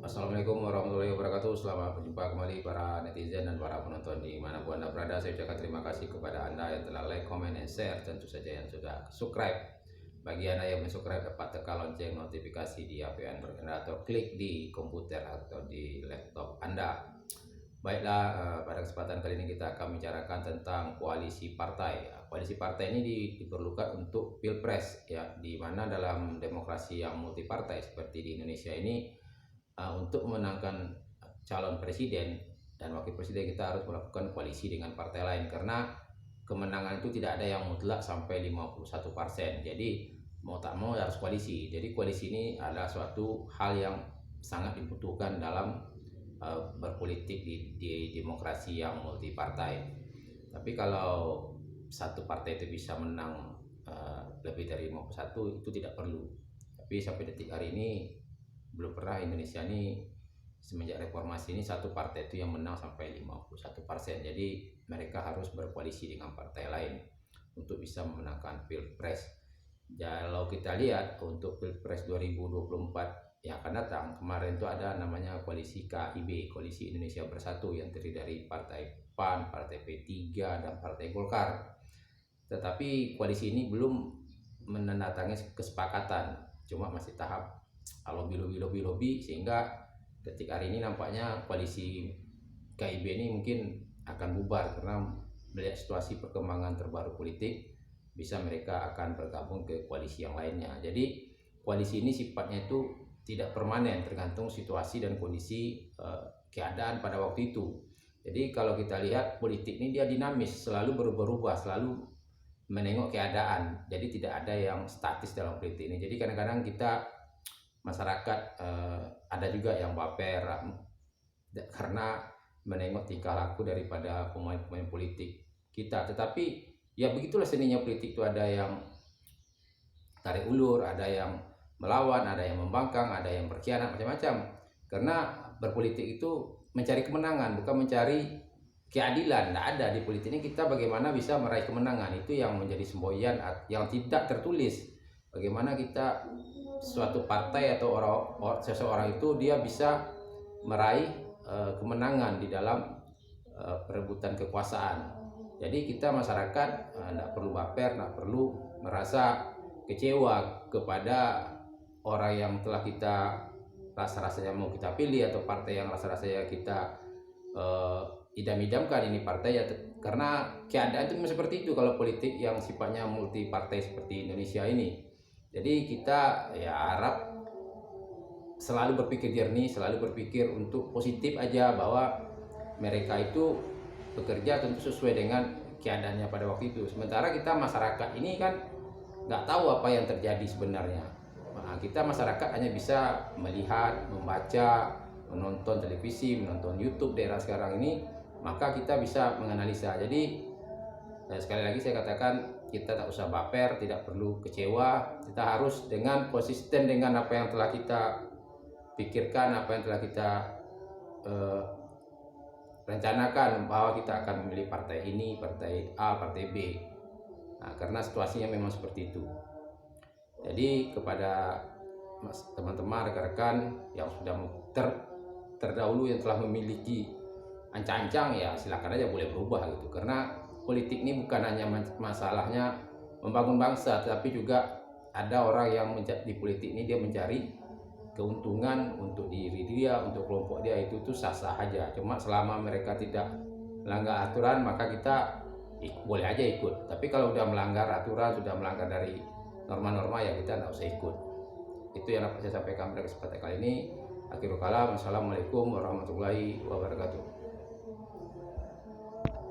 Assalamualaikum warahmatullahi wabarakatuh. Selamat berjumpa kembali para netizen dan para penonton dimanapun Anda berada. Saya ucapkan terima kasih kepada Anda yang telah like, comment, and share. Tentu saja yang sudah subscribe. Bagi Anda yang subscribe dapat tekan lonceng notifikasi di HP Android Anda atau klik di komputer atau di laptop Anda. Baiklah, pada kesempatan kali ini kita akan bicarakan tentang koalisi partai. Koalisi partai ini diperlukan untuk pilpres, ya, di mana dalam demokrasi yang multipartai seperti di Indonesia ini, untuk memenangkan calon presiden dan wakil presiden kita harus melakukan koalisi dengan partai lain, karena kemenangan itu tidak ada yang mutlak sampai 51%. Jadi mau tak mau harus koalisi. Jadi koalisi ini adalah suatu hal yang sangat dibutuhkan dalam berpolitik di demokrasi yang multipartai. Tapi kalau satu partai itu bisa menang lebih dari 51, itu tidak perlu. Tapi sampai detik hari ini belum pernah Indonesia ini semenjak reformasi ini satu partai itu yang menang sampai 51%. Jadi mereka harus berkoalisi dengan partai lain untuk bisa memenangkan pilpres. Kalau kita lihat untuk pilpres 2024 yang akan datang, kemarin itu ada namanya koalisi KIB, Koalisi Indonesia Bersatu, yang terdiri dari partai PAN, partai P3, dan partai Golkar. Tetapi koalisi ini belum menandatangani kesepakatan, cuma masih tahap lobby, sehingga ketika hari ini nampaknya koalisi KIB ini mungkin akan bubar karena melihat situasi perkembangan terbaru politik, bisa mereka akan bergabung ke koalisi yang lainnya. Jadi koalisi ini sifatnya itu tidak permanen, tergantung situasi dan kondisi keadaan pada waktu itu. Jadi kalau kita lihat politik ini dia dinamis, selalu berubah-ubah, selalu menengok keadaan. Jadi tidak ada yang statis dalam politik ini. Jadi kadang-kadang kita masyarakat ada juga yang baper karena menengok tingkah laku daripada pemain-pemain politik kita. Tetapi ya begitulah seninya politik itu, ada yang tarik ulur, ada yang melawan, ada yang membangkang, ada yang berkhianat, macam-macam. Karena berpolitik itu mencari kemenangan, bukan mencari keadilan. Tidak ada di politik ini. Kita bagaimana bisa meraih kemenangan, itu yang menjadi semboyan yang tidak tertulis. Bagaimana kita suatu partai atau seseorang itu dia bisa meraih kemenangan di dalam perebutan kekuasaan. Jadi kita masyarakat tidak perlu baper, tidak perlu merasa kecewa kepada orang yang telah kita rasa-rasanya mau kita pilih, atau partai yang rasa-rasanya kita idam-idamkan ini partai, ya, karena keadaan itu seperti itu kalau politik yang sifatnya multi partai seperti Indonesia ini. Jadi kita ya harap selalu berpikir jernih, selalu berpikir untuk positif aja, bahwa mereka itu bekerja tentu sesuai dengan keadaannya pada waktu itu. Sementara kita masyarakat ini kan nggak tahu apa yang terjadi sebenarnya. Nah, kita masyarakat hanya bisa melihat, membaca, menonton televisi, menonton YouTube daerah sekarang ini, maka kita bisa menganalisa. Jadi sekali lagi saya katakan, kita tak usah baper, tidak perlu kecewa. Kita harus dengan konsisten dengan apa yang telah kita pikirkan, apa yang telah kita rencanakan, bahwa kita akan memilih partai ini, partai A, partai B. Nah, karena situasinya memang seperti itu. Jadi kepada teman-teman, rekan-rekan yang sudah terdahulu yang telah memiliki ancang-ancang, ya silakan aja, boleh berubah gitu. Karena politik ini bukan hanya masalahnya membangun bangsa, tapi juga ada orang yang di politik ini dia mencari keuntungan untuk diri dia, untuk kelompok dia. Itu sah-sah aja. Cuma selama mereka tidak melanggar aturan, maka kita boleh aja ikut. Tapi kalau udah melanggar aturan, sudah melanggar dari norma-norma, ya kita tidak usah ikut. Itu yang dapat saya sampaikan pada kesempatan kali ini. Akhirul kalam, wassalamualaikum warahmatullahi wabarakatuh.